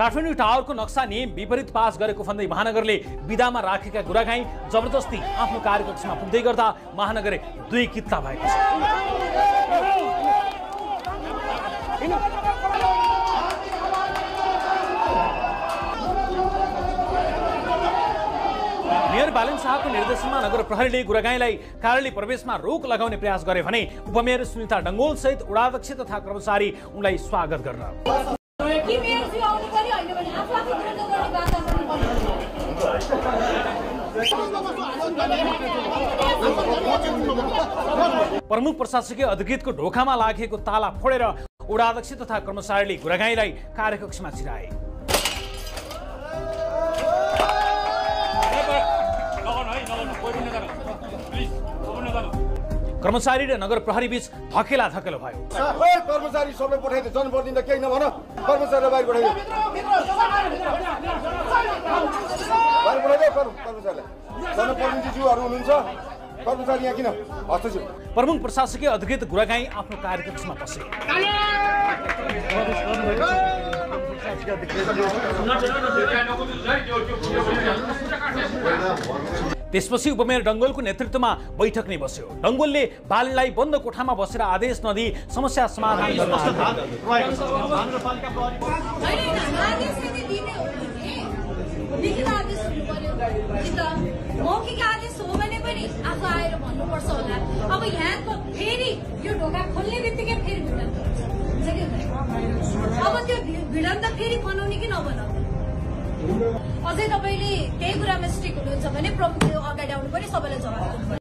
काठमाडौँ टावरको नक्सा नियम विपरीत पास गरेको भन्दै महानगरले विधामा राखेका गुरागाई जबरजस्ती आफ्नो कार्यकक्षमा पुग्दै गर्दा महानगर दुई कित्ता भएको छ। मेयर बालन शाहको निर्देशनमा नगर प्रहरीले गुरागाईलाई कार्यालय प्रवेशमा रोक लगाउने प्रयास गरे भने उपमेयर सुनिता डङ्गोल सहित उडाध्यक्ष तथा कर्मचारी उनलाई स्वागत गर्न प्रमुख प्रशासकीय अधिकृतको ढोकामा लागेको ताला फोडेर उडाध्यक्ष तथा कर्मचारीले गुरागाईलाई कार्यकक्षमा छिराए। कर्मचारी र नगर प्रहरी बीच धकेला धकेलो भयो। कर्मचारी सबै पठाइदिए जनप्रतिनिधि केही नभन कर्मचारी बाहिर पठाइदिए कर्मचारीलाई जनप्रतिनिधिज्यूहरू हुनुहुन्छ कर्मचारी यहाँ किन हस्तक्षेप। प्रमुख प्रशासकीय अधिकृत गुरागाई आफ्नो कार्यकक्षमा पसे। त्यसपछि उपमेयर डङ्गोलको नेतृत्वमा बैठक नै बस्यो। डङ्गोलले बालनलाई बन्द कोठामा बसेर आदेश नदिई समस्या समाधान गर्न मौखिक आदेश हो भने पनि आफू आएर भन्नुपर्छ होला। अब यहाँको फेरि यो ढोका खोल्ने बित्तिकै फेरि भिडन्त अब त्यो भिडन्त फेरि बनाउने कि नबनाउने अझै तपाईँले त्यही कुरामा स्ट्रिक हुनुहुन्छ भने प्रमुखले अगाडि आउनु पनि सबैलाई जवाब दिनु।